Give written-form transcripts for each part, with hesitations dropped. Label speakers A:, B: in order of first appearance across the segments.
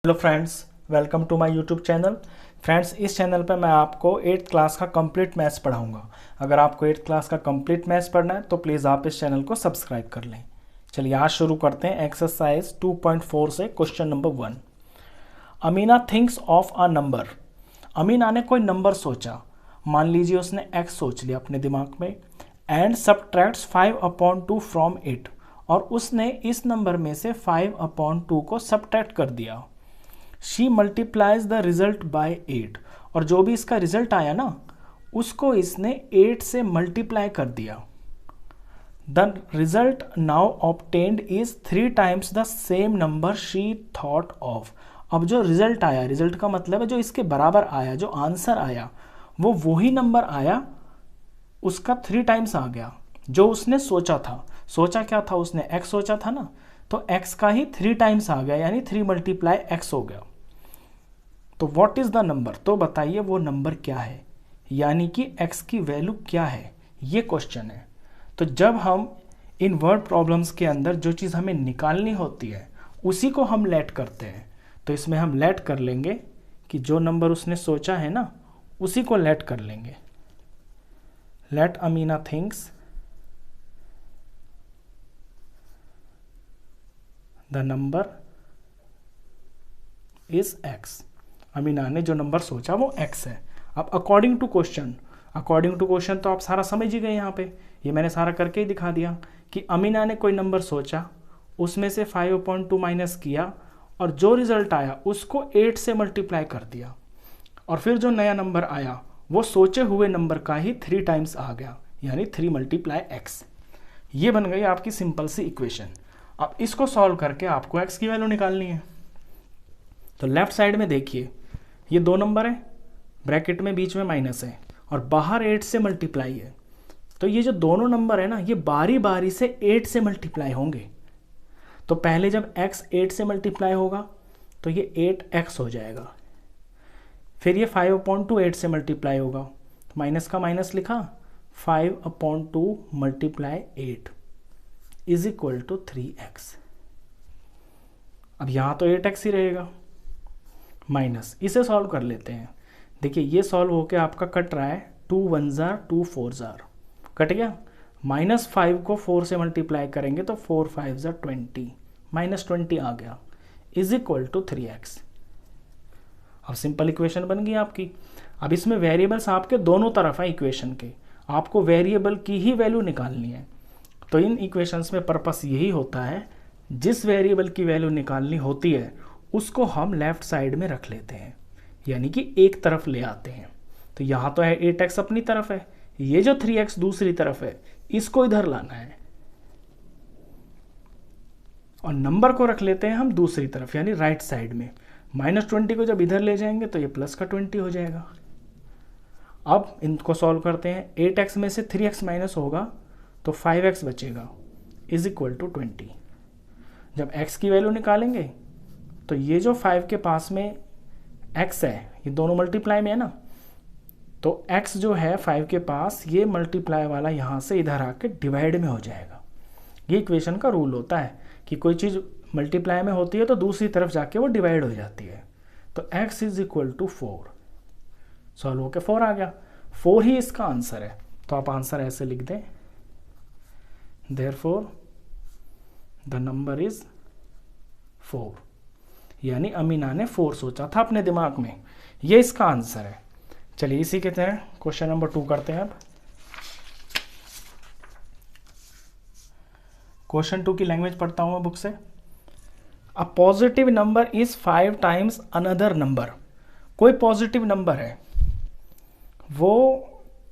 A: Hello friends, welcome to my YouTube channel. Friends, इस channel पर मैं आपको 8th क्लास का कंप्लीट मैथ्स पढ़ाऊंगा। अगर आपको 8th क्लास का कंप्लीट मैथ्स पढ़ना है तो प्लीज़ आप इस चैनल को सब्सक्राइब कर लें। चलिए आज शुरू करते हैं एक्सरसाइज 2.4 से question number 1। Amina thinks of a number. Amina ने कोई नंबर सोचा। मान लीजिए उसने x सोच लिया अपने दिमाग में एंड सबट्रैक्ट्स 5/2 फ्रॉम इट, और उसने इस नंबर में से 5/2 को सबट्रैक्ट कर दिया। She multiplies the result by 8, और जो भी इसका रिजल्ट आया ना उसको इसने 8 से मल्टीप्लाई कर दिया। The result now obtained is 3 times the same number she thought of. अब जो रिजल्ट आया, रिजल्ट का मतलब है जो इसके बराबर आया, जो आंसर आया वो वही नंबर आया, उसका 3 टाइम्स आ गया जो उसने सोचा था। सोचा क्या था उसने? x सोचा था ना, तो x का ही 3 टाइम्स आ गया, यानी 3 मल्टीप्लाई x हो गया। तो व्हाट इज द नंबर? तो बताइए वो नंबर क्या है, यानी कि x की वैल्यू क्या है, ये क्वेश्चन है। तो जब हम इन वर्ड प्रॉब्लम्स के अंदर जो चीज़ हमें निकालनी होती है उसी को हम लेट करते हैं। तो इसमें हम लेट कर लेंगे कि जो नंबर उसने सोचा है ना उसी को लेट कर लेंगे। Let Amina thinks the number is x। Amina ने जो नंबर सोचा वो x है। अब अकॉर्डिंग टू क्वेश्चन तो आप सारा समझ ही गए। यहाँ पे ये मैंने सारा करके ही दिखा दिया कि अमीना ने कोई नंबर सोचा, उसमें से 5/2 माइनस किया और जो रिजल्ट आया उसको 8 से मल्टीप्लाई कर दिया, और फिर जो नया नंबर आया वो सोचे हुए नंबर का ही 3 टाइम्स आ गया, यानी 3 मल्टीप्लाई x। ये बन गई आपकी सिंपल सी इक्वेशन। अब इसको सॉल्व करके आपको x की वैल्यू निकालनी है। तो लेफ्ट साइड में देखिए, ये 2 नंबर है, ब्रैकेट में बीच में माइनस है और बाहर 8 से मल्टीप्लाई है। तो ये जो दोनों नंबर है ना ये बारी बारी से 8 से मल्टीप्लाई होंगे। तो पहले जब x 8 से मल्टीप्लाई होगा तो ये 8x हो जाएगा। फिर ये 5/2 8 से मल्टीप्लाई होगा, तो माइनस का माइनस लिखा, 5/2 multiply 8 is equal to 3x। अब यहाँ तो 8x ही रहेगा, माइनस इसे सॉल्व कर लेते हैं। देखिए ये सॉल्व होके आपका कट रहा है, 2 1 जार 2 4 जार कट गया। -5 को 4 से मल्टीप्लाई करेंगे तो 4 5 जार 20, -20 आ गया, इज इक्वल टू 3x। अब सिंपल इक्वेशन बन गई आपकी। अब इसमें वेरिएबल्स आपके दोनों तरफ है इक्वेशन के, आपको वेरिएबल की ही वैल्यू निकालनी है। तो इन इक्वेशंस में पर्पस यही होता है, जिस वेरिएबल की वैल्यू निकालनी होती है उसको हम लेफ्ट साइड में रख लेते हैं, यानी कि एक तरफ ले आते हैं। तो यहाँ तो है 8x अपनी तरफ है, ये जो 3x दूसरी तरफ है इसको इधर लाना है, और नंबर को रख लेते हैं हम दूसरी तरफ यानी राइट साइड में। -20 को जब इधर ले जाएंगे तो ये प्लस का 20 हो जाएगा। अब इनको सॉल्व करते हैं, 8x में से 3x माइनस होगा तो 5x बचेगा, इज इक्वल टू 20। जब x की वैल्यू निकालेंगे तो ये जो 5 के पास में x है ये दोनों मल्टीप्लाई में है ना, तो x जो है 5 के पास ये मल्टीप्लाई वाला यहाँ से इधर आके डिवाइड में हो जाएगा। ये इक्वेशन का रूल होता है कि कोई चीज़ मल्टीप्लाई में होती है तो दूसरी तरफ जाके वो डिवाइड हो जाती है। तो x is equal to 4, solve होके 4 आ गया, 4 ही इसका आंसर है। तो आप आंसर ऐसे लिख दें, देयरफॉर द नंबर इज 4, यानी अमीना ने 4 सोचा था अपने दिमाग में, ये इसका आंसर है। चलिए इसी के तरह क्वेश्चन नंबर 2 करते हैं। अब क्वेश्चन 2 की लैंग्वेज पढ़ता हूं मैं बुक से। A positive number is 5 times another number. कोई पॉजिटिव नंबर है, वो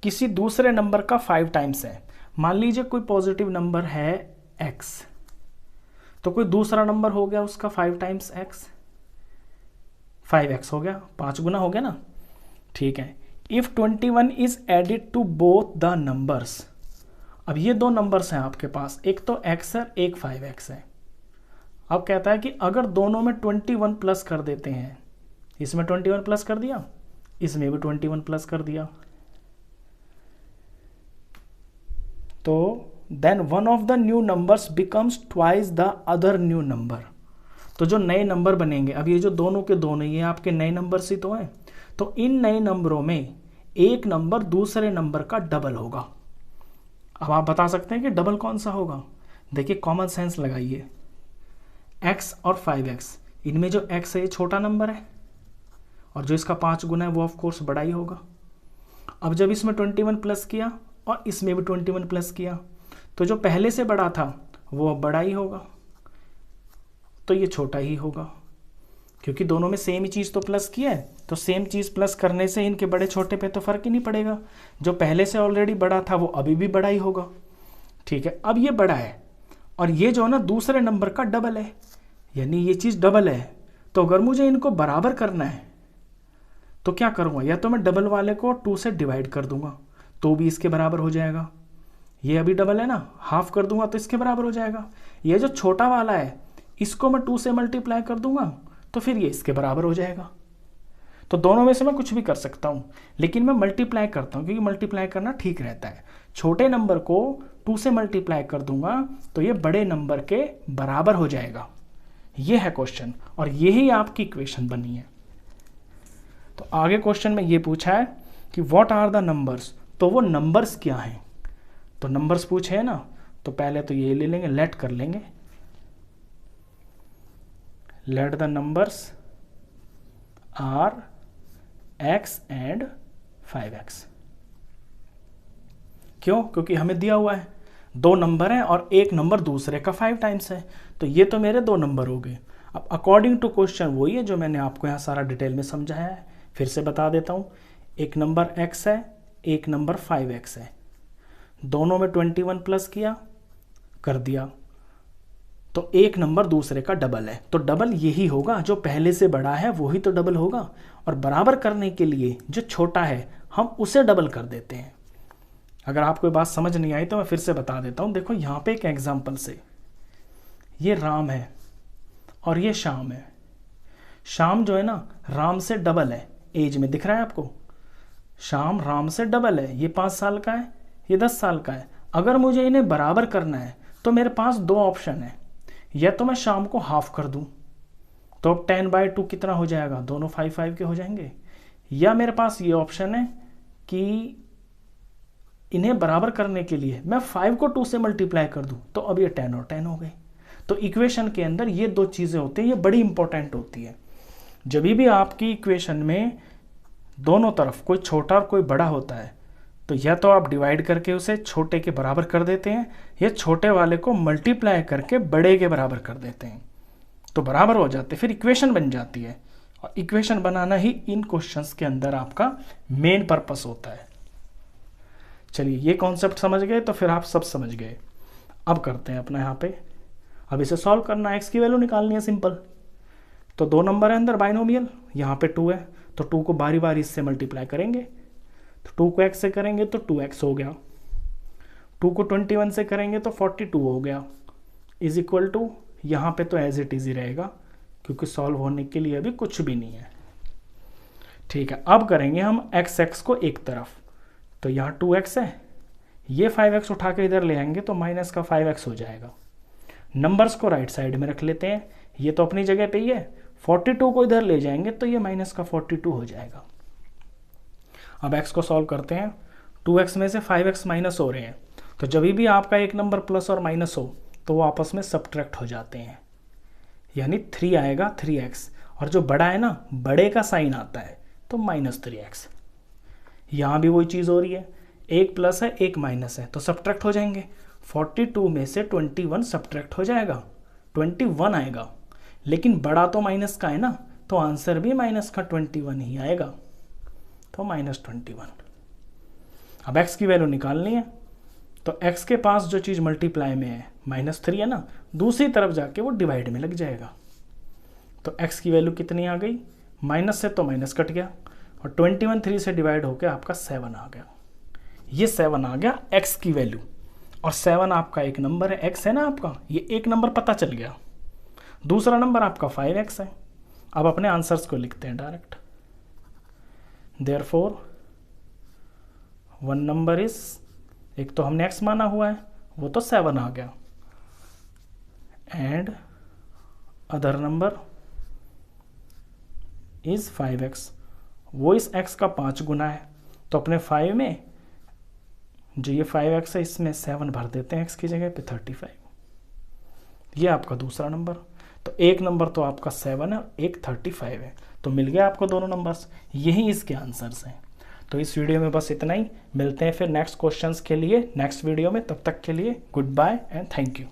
A: किसी दूसरे नंबर का 5 टाइम्स है। मान लीजिए कोई पॉजिटिव नंबर है x, तो कोई दूसरा नंबर हो गया उसका 5 टाइम्स x, 5x हो गया, 5 गुना हो गया ना। ठीक है, if 21 is added to both the numbers. अब ये 2 नंबर्स हैं आपके पास, एक तो x है एक 5x है। अब कहता है कि अगर दोनों में 21 प्लस कर देते हैं, इसमें 21 प्लस कर दिया, इसमें भी 21 प्लस कर दिया, तो then one of the new numbers becomes twice the other new number. तो तो जो नए नंबर बनेंगे, अब ये जो दोनों के दोनों ये आपके नए नंबर ही तो हैं, तो इन नए नंबरों में एक नंबर दूसरे नंबर का डबल होगा। अब आप बता सकते हैं कि डबल कौन सा होगा। देखिए कॉमन सेंस लगाइए, x और 5x, इनमें जो x है ये छोटा नंबर है और जो इसका 5 गुना है वो ऑफ कोर्स बड़ा ही होगा। अब जब इसमें 21 प्लस किया और इसमें भी 21 प्लस किया, तो जो पहले से बड़ा था वो अब बड़ा ही होगा, तो ये छोटा ही होगा, क्योंकि दोनों में सेम ही चीज़ तो प्लस किया है, तो सेम चीज़ प्लस करने से इनके बड़े छोटे पे तो फ़र्क ही नहीं पड़ेगा। जो पहले से ऑलरेडी बड़ा था वो अभी भी बड़ा ही होगा। ठीक है, अब ये बड़ा है और ये जो है ना दूसरे नंबर का डबल है, यानी ये चीज़ डबल है। तो अगर मुझे इनको बराबर करना है तो क्या करूँगा, या तो मैं डबल वाले को 2 से डिवाइड कर दूंगा तो भी इसके बराबर हो जाएगा। ये अभी डबल है ना, हाफ कर दूंगा तो इसके बराबर हो जाएगा। ये जो छोटा वाला है इसको मैं 2 से मल्टीप्लाई कर दूंगा तो फिर ये इसके बराबर हो जाएगा। तो दोनों में से मैं कुछ भी कर सकता हूँ, लेकिन मैं मल्टीप्लाई करता हूँ क्योंकि मल्टीप्लाई करना ठीक रहता है। छोटे नंबर को 2 से मल्टीप्लाई कर दूंगा तो ये बड़े नंबर के बराबर हो जाएगा। ये है क्वेश्चन और यही आपकी इक्वेशन बनी है। तो आगे क्वेश्चन में ये पूछा है कि व्हाट आर द नंबर्स, तो वो नंबर्स क्या हैं। तो नंबर्स पूछे है ना, तो पहले तो ये ले लेंगे, लेट कर लेंगे, let the numbers are x and 5x। क्यों, क्योंकि हमें दिया हुआ है 2 नंबर हैं और एक नंबर दूसरे का 5 टाइम्स है, तो ये तो मेरे 2 नंबर हो गए। अब अकॉर्डिंग टू क्वेश्चन वही है जो मैंने आपको यहाँ सारा डिटेल में समझाया है, फिर से बता देता हूँ। एक नंबर x है, एक नंबर 5x है, दोनों में 21 प्लस किया कर दिया, तो एक नंबर दूसरे का डबल है, तो डबल यही होगा, जो पहले से बड़ा है वही तो डबल होगा। और बराबर करने के लिए जो छोटा है हम उसे डबल कर देते हैं। अगर आपको बात समझ नहीं आई तो मैं फिर से बता देता हूँ। देखो यहाँ पे एक एग्जांपल से, ये राम है और ये श्याम है। श्याम जो है ना राम से डबल है एज में, दिख रहा है आपको, श्याम राम से डबल है, ये 5 साल का है, ये 10 साल का है। अगर मुझे इन्हें बराबर करना है तो मेरे पास 2 ऑप्शन है, या तो मैं शाम को हाफ कर दूं तो अब 10/2 कितना हो जाएगा, दोनों 5 के हो जाएंगे, या मेरे पास ये ऑप्शन है कि इन्हें बराबर करने के लिए मैं 5 को 2 से मल्टीप्लाई कर दूं तो अब ये 10 और 10 हो गए। तो इक्वेशन के अंदर ये 2 चीज़ें होती हैं, ये बड़ी इंपॉर्टेंट होती है। जब भी आपकी इक्वेशन में दोनों तरफ कोई छोटा और कोई बड़ा होता है तो या तो आप डिवाइड करके उसे छोटे के बराबर कर देते हैं, या छोटे वाले को मल्टीप्लाई करके बड़े के बराबर कर देते हैं, तो बराबर हो जाते, फिर इक्वेशन बन जाती है। और इक्वेशन बनाना ही इन क्वेश्चंस के अंदर आपका मेन पर्पस होता है। चलिए ये कॉन्सेप्ट समझ गए तो फिर आप सब समझ गए। अब करते हैं अपना यहाँ पे, अब इसे सॉल्व करना है, एक्स की वैल्यू निकालनी है सिंपल। तो 2 नंबर है अंदर बाइनोमियल, यहाँ पे 2 है तो 2 को बारी बारी इससे मल्टीप्लाई करेंगे, तो 2 को x से करेंगे तो 2x हो गया, 2 को 21 से करेंगे तो 42 हो गया, इज इक्वल टू, यहाँ पे तो एज इट इज ही रहेगा क्योंकि सॉल्व होने के लिए अभी कुछ भी नहीं है। ठीक है, अब करेंगे हम x को एक तरफ, तो यहाँ 2x है, ये 5x उठा के इधर ले आएंगे तो माइनस का 5x हो जाएगा। नंबर्स को राइट साइड में रख लेते हैं, ये तो अपनी जगह पे ही है, 42 को इधर ले जाएंगे तो ये माइनस का 42 हो जाएगा। अब x को सॉल्व करते हैं, 2x में से 5x माइनस हो रहे हैं, तो जब भी आपका एक नंबर प्लस और माइनस हो तो वो आपस में सब्ट्रैक्ट हो जाते हैं, यानी 3 आएगा 3x, और जो बड़ा है ना बड़े का साइन आता है तो -3x। यहाँ भी वही चीज़ हो रही है, एक प्लस है एक माइनस है तो सब्ट्रैक्ट हो जाएंगे, 42 में से 21 सब्ट्रैक्ट हो जाएगा, 21 आएगा, लेकिन बड़ा तो माइनस का है ना तो आंसर भी माइनस का 21 ही आएगा, तो -21। अब x की वैल्यू निकालनी है, तो x के पास जो चीज़ मल्टीप्लाई में है -3 है ना, दूसरी तरफ जाके वो डिवाइड में लग जाएगा। तो x की वैल्यू कितनी आ गई, माइनस से तो माइनस कट गया और 21 3 से डिवाइड होकर आपका 7 आ गया। ये 7 आ गया x की वैल्यू, और 7 आपका एक नंबर है, x है ना आपका, ये एक नंबर पता चल गया। दूसरा नंबर आपका 5x है। अब अपने आंसर्स को लिखते हैं direct, therefore one number is, एक तो हमने x माना हुआ है वो तो 7 आ गया, and other number is 5x, वो इस x का 5 गुना है, तो अपने 5 में जो ये 5x है इसमें 7 भर देते हैं x की जगह पे 35। ये आपका दूसरा नंबर। तो एक नंबर तो आपका 7 है और एक 35 है, तो मिल गया आपको दोनों नंबर्स। यही इसके आंसर्स हैं। तो इस वीडियो में बस इतना ही। मिलते हैं फिर नेक्स्ट क्वेश्चंस के लिए नेक्स्ट वीडियो में। तब तक के लिए good bye and thank you.